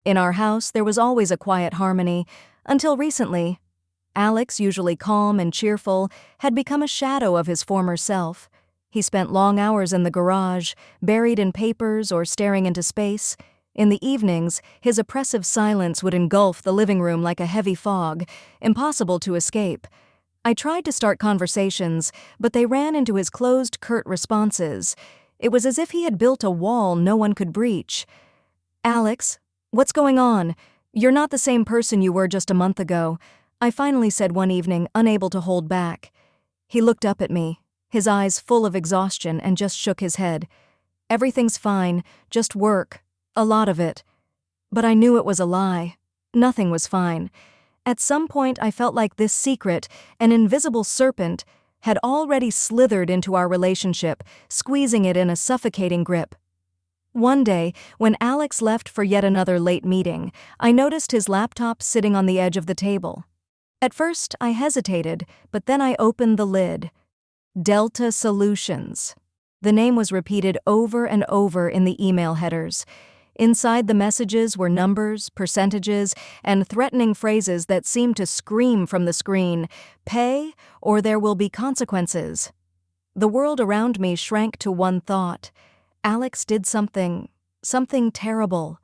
In our house, there was always a quiet harmony, until recently. Alex, usually calm and cheerful, had become a shadow of his former self. He spent long hours in the garage, buried in papers or staring into space. In the evenings, his oppressive silence would engulf the living room like a heavy fog, impossible to escape. I tried to start conversations, but they ran into his closed, curt responses. It was as if he had built a wall no one could breach. "Alex, what's going on? You're not the same person you were just a month ago," I finally said one evening, unable to hold back. He looked up at me, his eyes full of exhaustion, and just shook his head. "Everything's fine, just work, a lot of it." But I knew it was a lie. Nothing was fine. At some point I felt like this secret, an invisible serpent, had already slithered into our relationship, squeezing it in a suffocating grip. One day, when Alex left for yet another late meeting, I noticed his laptop sitting on the edge of the table. At first, I hesitated, but then I opened the lid. Delta Solutions. The name was repeated over and over in the email headers. Inside the messages were numbers, percentages, and threatening phrases that seemed to scream from the screen, "Pay, or there will be consequences." The world around me shrank to one thought. Alex did something terrible.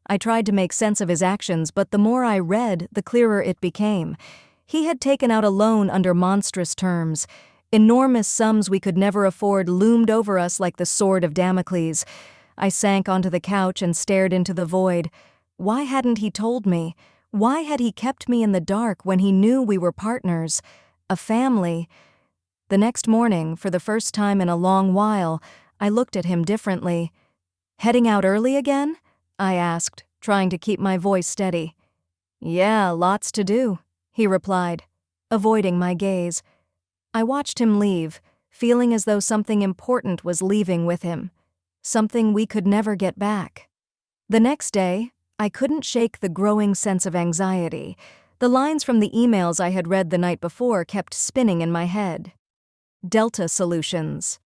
I tried to make sense of his actions, but the more I read, the clearer it became. He had taken out a loan under monstrous terms. Enormous sums we could never afford loomed over us like the sword of Damocles. I sank onto the couch and stared into the void. Why hadn't he told me? Why had he kept me in the dark when he knew we were partners, a family? The next morning, for the first time in a long while, I looked at him differently. "Heading out early again?" I asked, trying to keep my voice steady. "Yeah, lots to do," he replied, avoiding my gaze. I watched him leave, feeling as though something important was leaving with him, something we could never get back. The next day, I couldn't shake the growing sense of anxiety. The lines from the emails I had read the night before kept spinning in my head. Delta Solutions.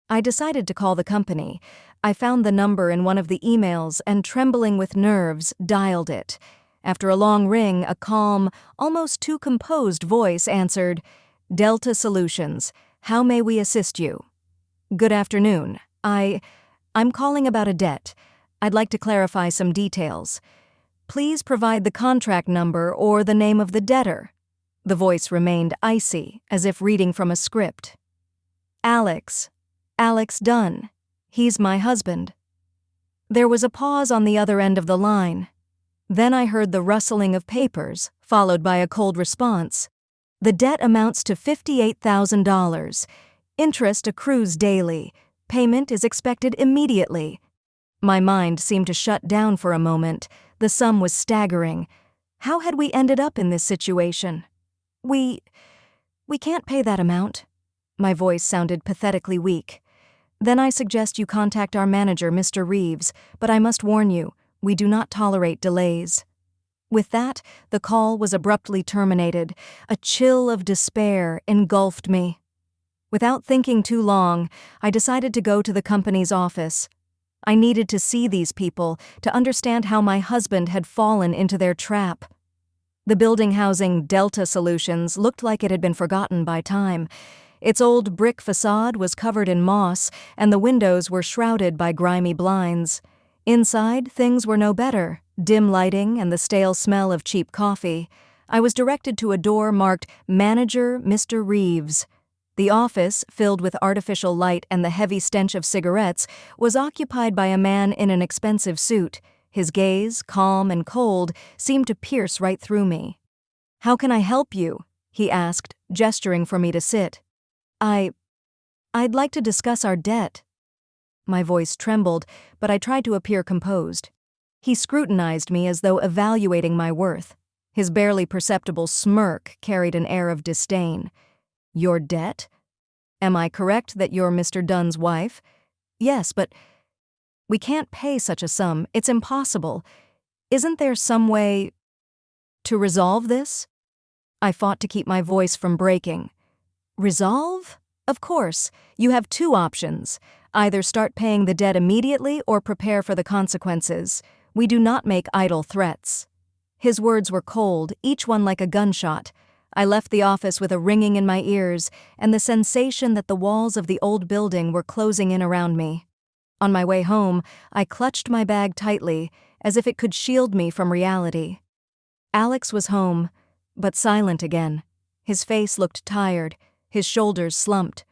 I decided to call the company. I found the number in one of the emails and, trembling with nerves, dialed it. After a long ring, a calm, almost too composed voice answered, "Delta Solutions. How may we assist you?" "Good afternoon. I'm calling about a debt. I'd like to clarify some details. Please provide the contract number or the name of the debtor." The voice remained icy, as if reading from a script. "Alex Dunn. He's my husband." There was a pause on the other end of the line. Then I heard the rustling of papers, followed by a cold response. "The debt amounts to $58,000. Interest accrues daily. Payment is expected immediately." My mind seemed to shut down for a moment. The sum was staggering. How had we ended up in this situation? We can't pay that amount." My voice sounded pathetically weak. "Then I suggest you contact our manager, Mr. Reeves, but I must warn you, we do not tolerate delays." With that, the call was abruptly terminated. A chill of despair engulfed me. Without thinking too long, I decided to go to the company's office. I needed to see these people, to understand how my husband had fallen into their trap. The building housing Delta Solutions looked like it had been forgotten by time. Its old brick facade was covered in moss, and the windows were shrouded by grimy blinds. Inside, things were no better. Dim lighting and the stale smell of cheap coffee. I was directed to a door marked "Manager Mr. Reeves." The office, filled with artificial light and the heavy stench of cigarettes, was occupied by a man in an expensive suit. His gaze, calm and cold, seemed to pierce right through me. "How can I help you?" he asked, gesturing for me to sit. I'd like to discuss our debt." My voice trembled, but I tried to appear composed. He scrutinized me as though evaluating my worth. His barely perceptible smirk carried an air of disdain. "Your debt? Am I correct that you're Mr. Dunn's wife?" "Yes, but we can't pay such a sum. It's impossible. Isn't there some way to resolve this?" I fought to keep my voice from breaking. "Resolve? Of course. You have two options. Either start paying the debt immediately or prepare for the consequences. We do not make idle threats." His words were cold, each one like a gunshot. I left the office with a ringing in my ears and the sensation that the walls of the old building were closing in around me. On my way home, I clutched my bag tightly, as if it could shield me from reality. Alex was home, but silent again. His face looked tired, his shoulders slumped.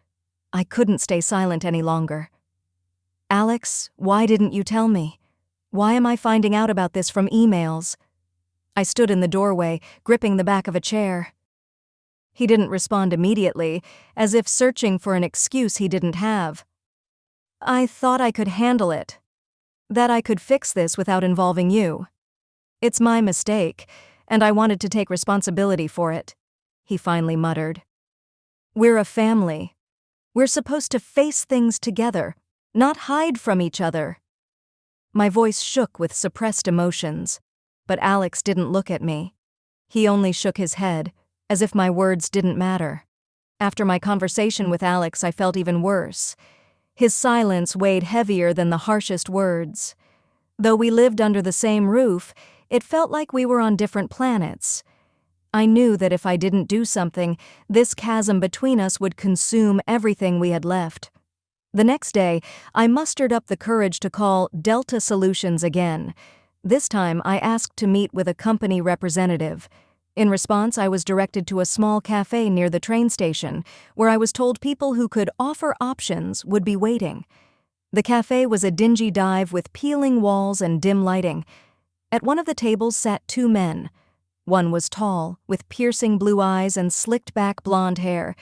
I couldn't stay silent any longer. "Alex, why didn't you tell me? Why am I finding out about this from emails?" I stood in the doorway, gripping the back of a chair. He didn't respond immediately, as if searching for an excuse he didn't have. "I thought I could handle it. That I could fix this without involving you. It's my mistake, and I wanted to take responsibility for it," he finally muttered. "We're a family. We're supposed to face things together, not hide from each other." My voice shook with suppressed emotions, but Alex didn't look at me. He only shook his head, as if my words didn't matter. After my conversation with Alex, I felt even worse. His silence weighed heavier than the harshest words. Though we lived under the same roof, it felt like we were on different planets. I knew that if I didn't do something, this chasm between us would consume everything we had left. The next day, I mustered up the courage to call Delta Solutions again. This time, I asked to meet with a company representative. In response, I was directed to a small cafe near the train station, where I was told people who could offer options would be waiting. The cafe was a dingy dive with peeling walls and dim lighting. At one of the tables sat two men. One was tall, with piercing blue eyes and slicked-back blonde hair.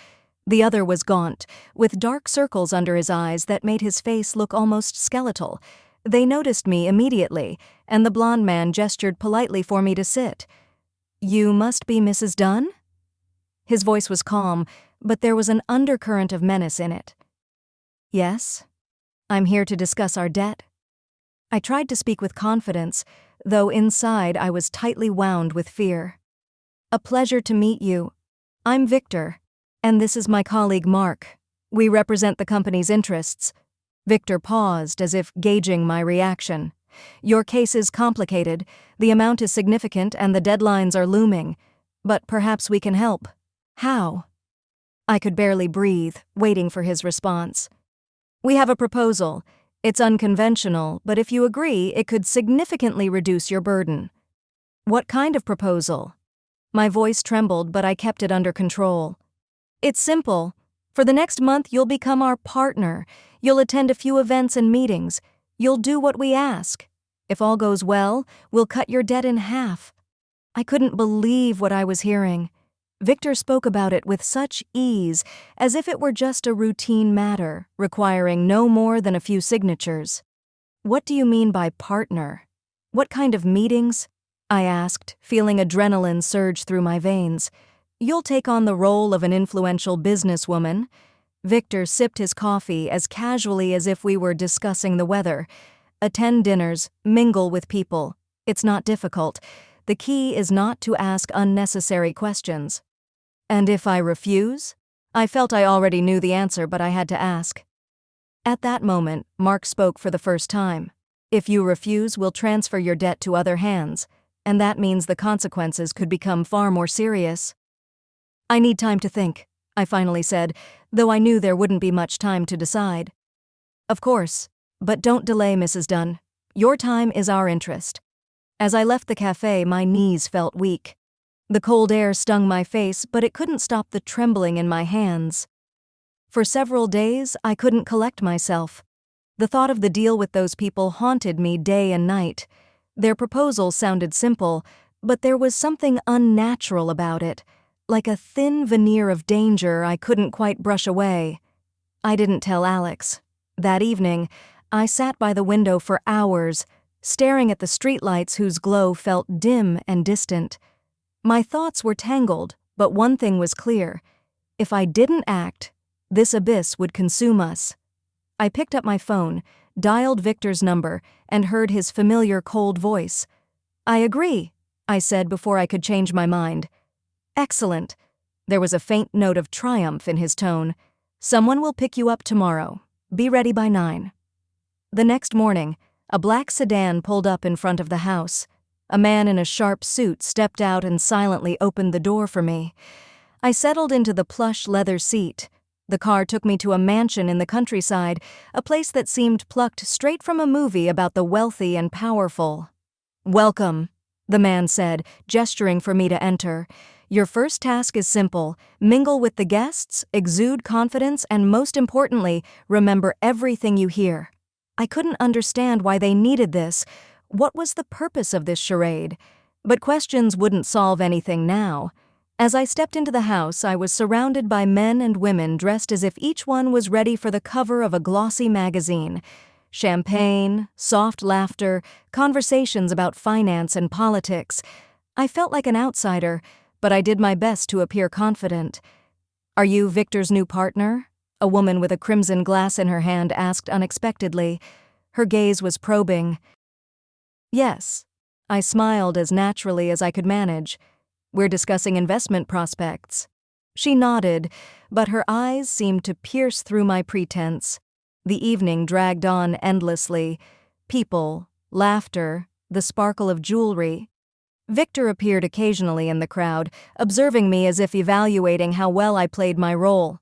The other was gaunt, with dark circles under his eyes that made his face look almost skeletal. They noticed me immediately, and the blonde man gestured politely for me to sit. "You must be Mrs. Dunn?" His voice was calm, but there was an undercurrent of menace in it. "Yes, I'm here to discuss our debt." I tried to speak with confidence, though inside I was tightly wound with fear. "A pleasure to meet you. I'm Victor, and this is my colleague Mark. We represent the company's interests." Victor paused as if gauging my reaction. "Your case is complicated, the amount is significant, and the deadlines are looming. But perhaps we can help." "How?" I could barely breathe, waiting for his response. "We have a proposal. It's unconventional, but if you agree, it could significantly reduce your burden." "What kind of proposal?" My voice trembled, but I kept it under control. "It's simple. For the next month, you'll become our partner. You'll attend a few events and meetings. You'll do what we ask. If all goes well, we'll cut your debt in half." I couldn't believe what I was hearing. Victor spoke about it with such ease, as if it were just a routine matter, requiring no more than a few signatures. "What do you mean by partner? What kind of meetings?" I asked, feeling adrenaline surge through my veins. "You'll take on the role of an influential businesswoman." Victor sipped his coffee as casually as if we were discussing the weather. "Attend dinners, mingle with people. It's not difficult. The key is not to ask unnecessary questions." "And if I refuse?" I felt I already knew the answer, but I had to ask. At that moment, Mark spoke for the first time. "If you refuse, we'll transfer your debt to other hands, and that means the consequences could become far more serious." "I need time to think," I finally said, though I knew there wouldn't be much time to decide. "Of course, but don't delay, Mrs. Dunn. Your time is our interest." As I left the cafe, my knees felt weak. The cold air stung my face, but it couldn't stop the trembling in my hands. For several days, I couldn't collect myself. The thought of the deal with those people haunted me day and night. Their proposal sounded simple, but there was something unnatural about it, like a thin veneer of danger I couldn't quite brush away. I didn't tell Alex. That evening, I sat by the window for hours, staring at the streetlights whose glow felt dim and distant. My thoughts were tangled, but one thing was clear. If I didn't act, this abyss would consume us. I picked up my phone, dialed Victor's number, and heard his familiar cold voice. "I agree," I said before I could change my mind. "Excellent." There was a faint note of triumph in his tone. "Someone will pick you up tomorrow. Be ready by 9." The next morning, A black sedan pulled up in front of the house. A man in a sharp suit stepped out and silently opened the door for me. I settled into the plush leather seat. The car took me to a mansion in the countryside, a place that seemed plucked straight from a movie about the wealthy and powerful. "Welcome," the man said, gesturing for me to enter. "Your first task is simple: mingle with the guests, exude confidence, and most importantly, remember everything you hear." I couldn't understand why they needed this. What was the purpose of this charade? But questions wouldn't solve anything now. As I stepped into the house, I was surrounded by men and women dressed as if each one was ready for the cover of a glossy magazine. Champagne, soft laughter, conversations about finance and politics. I felt like an outsider, but I did my best to appear confident. "Are you Victor's new partner?" a woman with a crimson glass in her hand asked unexpectedly. Her gaze was probing. "Yes." I smiled as naturally as I could manage. "We're discussing investment prospects." She nodded, but her eyes seemed to pierce through my pretense. The evening dragged on endlessly. People, laughter, the sparkle of jewelry. Victor appeared occasionally in the crowd, observing me as if evaluating how well I played my role.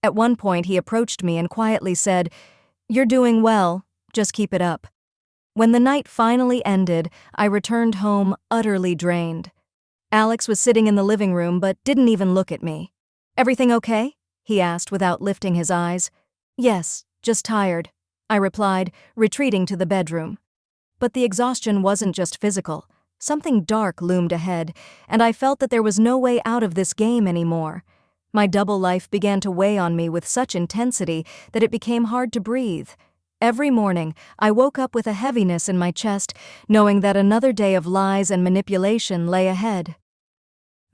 At one point he approached me and quietly said, "You're doing well, just keep it up." When the night finally ended, I returned home utterly drained. Alex was sitting in the living room but didn't even look at me. "Everything okay?" he asked without lifting his eyes. "Yes, just tired," I replied, retreating to the bedroom. But the exhaustion wasn't just physical. Something dark loomed ahead, and I felt that there was no way out of this game anymore. My double life began to weigh on me with such intensity that it became hard to breathe. Every morning, I woke up with a heaviness in my chest, knowing that another day of lies and manipulation lay ahead.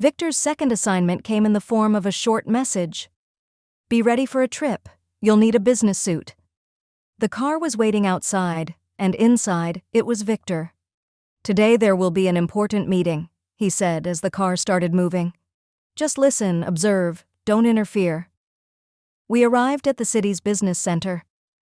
Victor's second assignment came in the form of a short message. "Be ready for a trip. You'll need a business suit." The car was waiting outside, and inside, it was Victor. "Today there will be an important meeting," he said as the car started moving. "Just listen, observe, don't interfere." We arrived at the city's business center.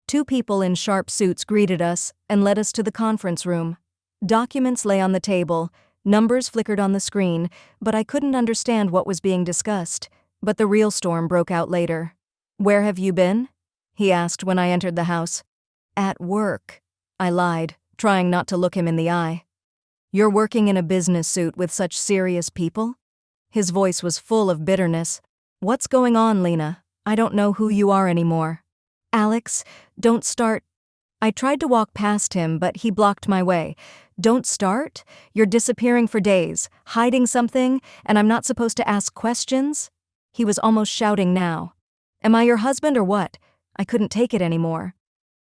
Two people in sharp suits greeted us and led us to the conference room. Documents lay on the table, numbers flickered on the screen, but I couldn't understand what was being discussed. But the real storm broke out later. "Where have you been?" he asked when I entered the house. "At work," I lied, trying not to look him in the eye. "You're working in a business suit with such serious people?" His voice was full of bitterness. "What's going on, Lena? I don't know who you are anymore." "Alex, don't start." I tried to walk past him, but he blocked my way. "Don't start? You're disappearing for days, hiding something, and I'm not supposed to ask questions?" He was almost shouting now. "Am I your husband or what?" I couldn't take it anymore.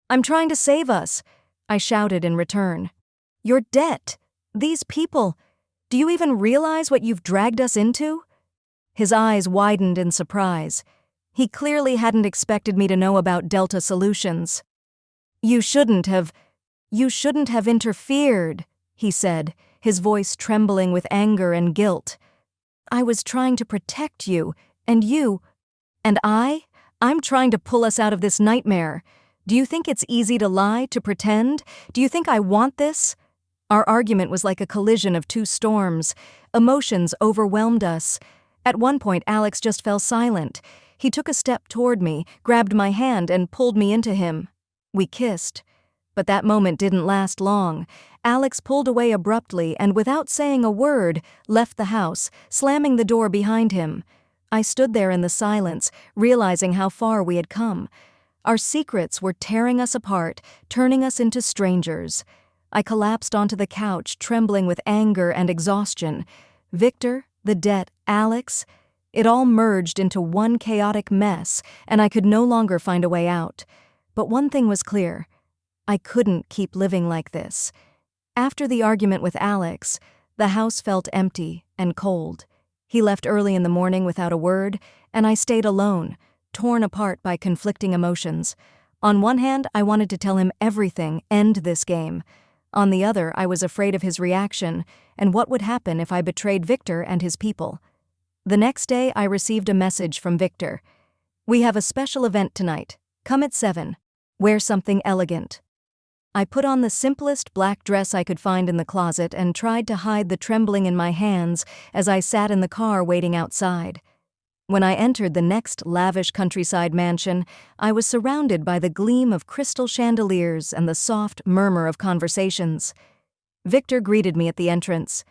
"I'm trying to save us," I shouted in return. "Your debt. These people. Do you even realize what you've dragged us into?" His eyes widened in surprise. He clearly hadn't expected me to know about Delta Solutions. You shouldn't have interfered," he said, his voice trembling with anger and guilt. "I was trying to protect you, and I'm trying to pull us out of this nightmare. Do you think it's easy to lie, to pretend? Do you think I want this?" Our argument was like a collision of two storms. Emotions overwhelmed us. At one point, Alex just fell silent. He took a step toward me, grabbed my hand, and pulled me into him. We kissed. But that moment didn't last long. Alex pulled away abruptly and, without saying a word, left the house, slamming the door behind him. I stood there in the silence, realizing how far we had come. Our secrets were tearing us apart, turning us into strangers. I collapsed onto the couch, trembling with anger and exhaustion. Victor, the debt, Alex, it all merged into one chaotic mess, and I could no longer find a way out. But one thing was clear. I couldn't keep living like this. After the argument with Alex, the house felt empty and cold. He left early in the morning without a word, and I stayed alone, torn apart by conflicting emotions. On one hand, I wanted to tell him everything, end this game. On the other, I was afraid of his reaction and what would happen if I betrayed Victor and his people. The next day, I received a message from Victor. "We have a special event tonight. Come at 7. Wear something elegant." I put on the simplest black dress I could find in the closet and tried to hide the trembling in my hands as I sat in the car waiting outside. When I entered the next lavish countryside mansion, I was surrounded by the gleam of crystal chandeliers and the soft murmur of conversations. Victor greeted me at the entrance.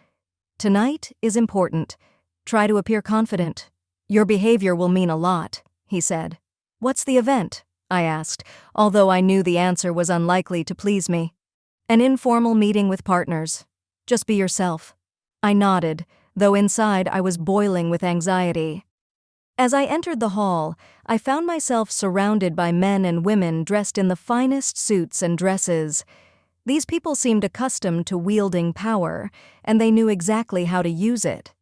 "Tonight is important. Try to appear confident. Your behavior will mean a lot," he said. "What's the event?" I asked, although I knew the answer was unlikely to please me. "An informal meeting with partners. Just be yourself." I nodded, though inside I was boiling with anxiety. As I entered the hall, I found myself surrounded by men and women dressed in the finest suits and dresses. These people seemed accustomed to wielding power, and they knew exactly how to use it.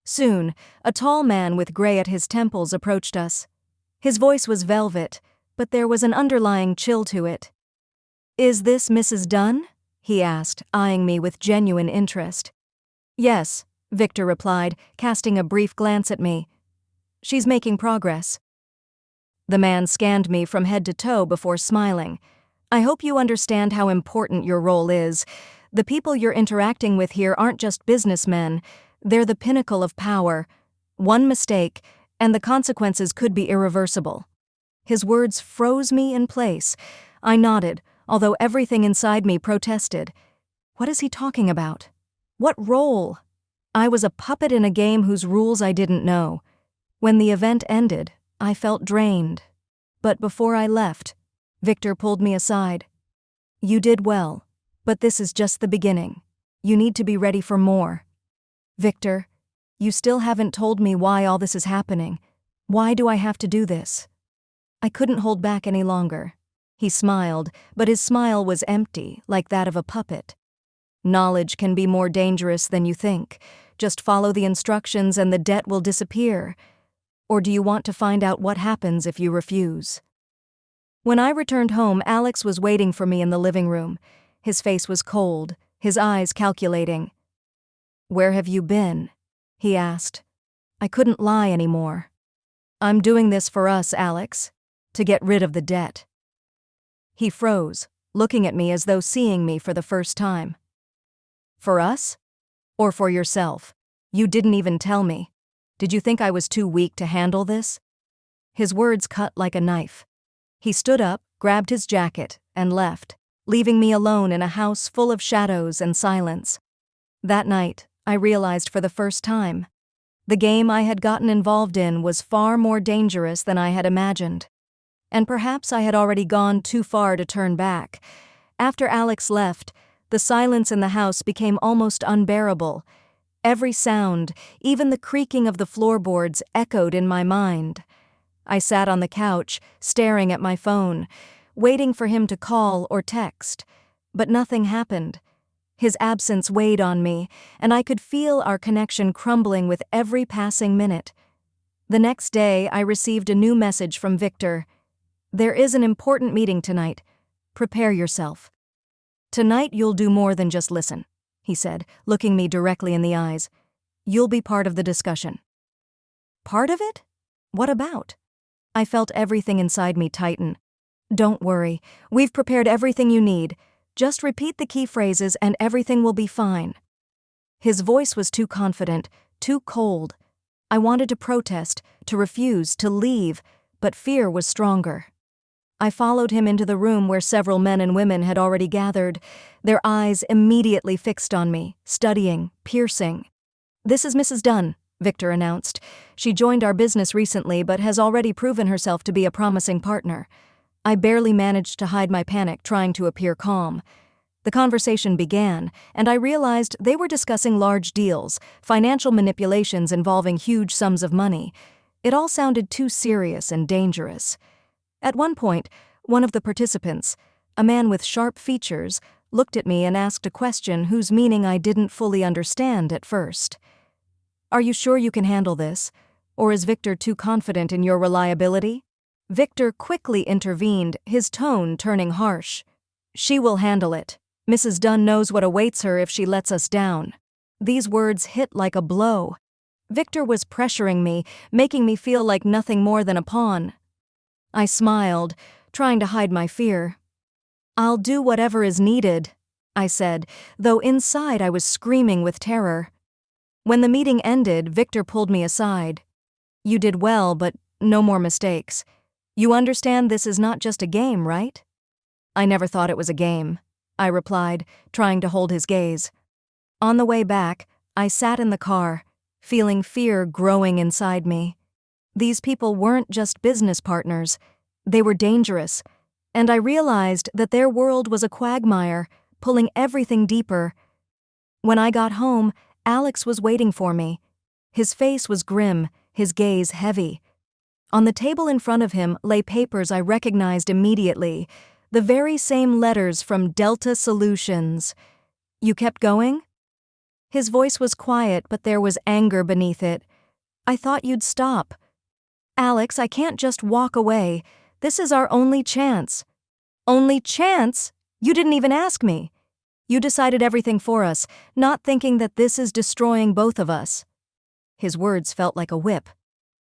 Soon, a tall man with gray at his temples approached us. His voice was velvet, but there was an underlying chill to it. "Is this Mrs. Dunn?" he asked, eyeing me with genuine interest. "Yes," Victor replied, casting a brief glance at me. "She's making progress." The man scanned me from head to toe before smiling. "I hope you understand how important your role is. The people you're interacting with here aren't just businessmen. They're the pinnacle of power. One mistake, and the consequences could be irreversible." His words froze me in place. I nodded, although everything inside me protested. What is he talking about? What role? I was a puppet in a game whose rules I didn't know. When the event ended, I felt drained. But before I left, Victor pulled me aside. "You did well, but this is just the beginning. You need to be ready for more." "Victor, you still haven't told me why all this is happening. Why do I have to do this?" I couldn't hold back any longer. He smiled, but his smile was empty, like that of a puppet. "Knowledge can be more dangerous than you think. Just follow the instructions and the debt will disappear. Or do you want to find out what happens if you refuse?" When I returned home, Alex was waiting for me in the living room. His face was cold, his eyes calculating. "Where have you been?" he asked. I couldn't lie anymore. "I'm doing this for us, Alex, to get rid of the debt." He froze, looking at me as though seeing me for the first time. "For us? Or for yourself? You didn't even tell me. Did you think I was too weak to handle this?" His words cut like a knife. He stood up, grabbed his jacket, and left, leaving me alone in a house full of shadows and silence. That night, I realized for the first time, the game I had gotten involved in was far more dangerous than I had imagined. And perhaps I had already gone too far to turn back. After Alex left, the silence in the house became almost unbearable. Every sound, even the creaking of the floorboards, echoed in my mind. I sat on the couch, staring at my phone, waiting for him to call or text. But nothing happened. His absence weighed on me, and I could feel our connection crumbling with every passing minute. The next day, I received a new message from Victor. "There is an important meeting tonight. Prepare yourself." "Tonight you'll do more than just listen," he said, looking me directly in the eyes. "You'll be part of the discussion." "Part of it? What about?" I felt everything inside me tighten. "Don't worry. We've prepared everything you need. Just repeat the key phrases and everything will be fine." His voice was too confident, too cold. I wanted to protest, to refuse, to leave, but fear was stronger. I followed him into the room where several men and women had already gathered, their eyes immediately fixed on me, studying, piercing. "This is Mrs. Dunn," Victor announced. "She joined our business recently but has already proven herself to be a promising partner." I barely managed to hide my panic, trying to appear calm. The conversation began, and I realized they were discussing large deals, financial manipulations involving huge sums of money. It all sounded too serious and dangerous. At one point, one of the participants, a man with sharp features, looked at me and asked a question whose meaning I didn't fully understand at first. "Are you sure you can handle this? Or is Victor too confident in your reliability?" Victor quickly intervened, his tone turning harsh. "She will handle it. Mrs. Dunn knows what awaits her if she lets us down." These words hit like a blow. Victor was pressuring me, making me feel like nothing more than a pawn. I smiled, trying to hide my fear. "I'll do whatever is needed," I said, though inside I was screaming with terror. When the meeting ended, Victor pulled me aside. "You did well, but no more mistakes. You understand this is not just a game, right?" "I never thought it was a game," I replied, trying to hold his gaze. On the way back, I sat in the car, feeling fear growing inside me. These people weren't just business partners. They were dangerous, and I realized that their world was a quagmire, pulling everything deeper. When I got home, Alex was waiting for me. His face was grim, his gaze heavy. On the table in front of him lay papers I recognized immediately, the very same letters from Delta Solutions. "You kept going?" His voice was quiet, but there was anger beneath it. "I thought you'd stop." "Alex, I can't just walk away. This is our only chance." "Only chance? You didn't even ask me. You decided everything for us, not thinking that this is destroying both of us." His words felt like a whip.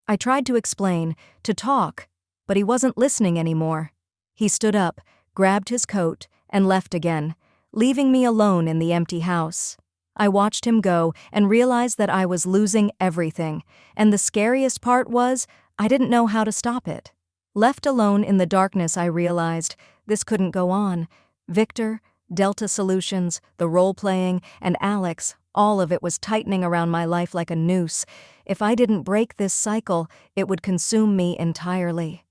I tried to explain, to talk, but he wasn't listening anymore. He stood up, grabbed his coat, and left again, leaving me alone in the empty house. I watched him go and realized that I was losing everything, and the scariest part was I didn't know how to stop it. Left alone in the darkness, I realized this couldn't go on. Victor, Delta Solutions, the role-playing, and Alex, all of it was tightening around my life like a noose. If I didn't break this cycle, it would consume me entirely.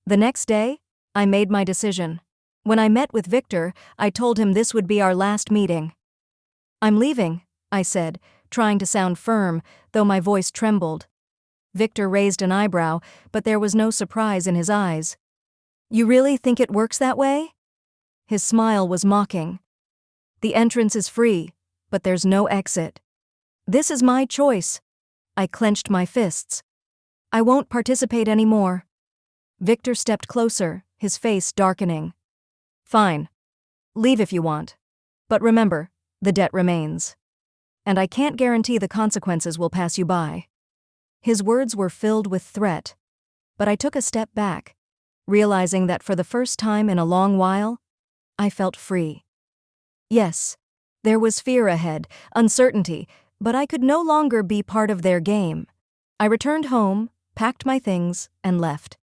The next day, I made my decision. When I met with Victor, I told him this would be our last meeting. "I'm leaving," I said, trying to sound firm, though my voice trembled. Victor raised an eyebrow, but there was no surprise in his eyes. "You really think it works that way?" His smile was mocking. "The entrance is free, but there's no exit. This is my choice." I clenched my fists. "I won't participate anymore." Victor stepped closer, his face darkening. "Fine. Leave if you want. But remember, the debt remains. And I can't guarantee the consequences will pass you by." His words were filled with threat, but I took a step back, realizing that for the first time in a long while, I felt free. Yes, there was fear ahead, uncertainty, but I could no longer be part of their game. I returned home, packed my things, and left.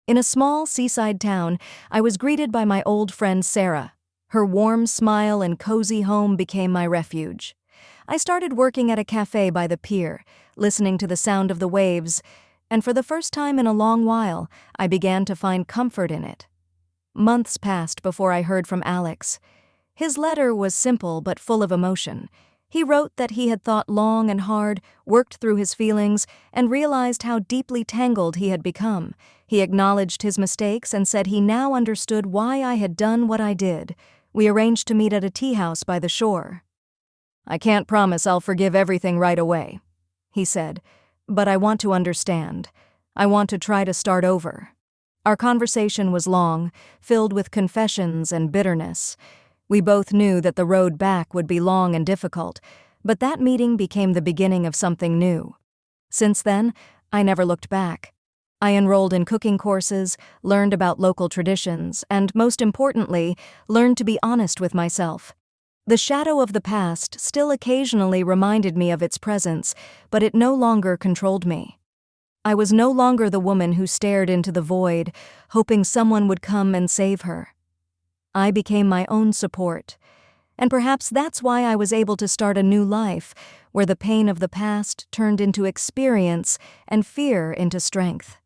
In a small seaside town, I was greeted by my old friend Sarah. Her warm smile and cozy home became my refuge. I started working at a cafe by the pier, listening to the sound of the waves, and for the first time in a long while, I began to find comfort in it. Months passed before I heard from Alex. His letter was simple but full of emotion. He wrote that he had thought long and hard, worked through his feelings, and realized how deeply tangled he had become. He acknowledged his mistakes and said he now understood why I had done what I did. We arranged to meet at a tea house by the shore. "I can't promise I'll forgive everything right away," he said, "but I want to understand. I want to try to start over." Our conversation was long, filled with confessions and bitterness. We both knew that the road back would be long and difficult, but that meeting became the beginning of something new. Since then, I never looked back. I enrolled in cooking courses, learned about local traditions, and most importantly, learned to be honest with myself. The shadow of the past still occasionally reminded me of its presence, but it no longer controlled me. I was no longer the woman who stared into the void, hoping someone would come and save her. I became my own support, and perhaps that's why I was able to start a new life, where the pain of the past turned into experience and fear into strength.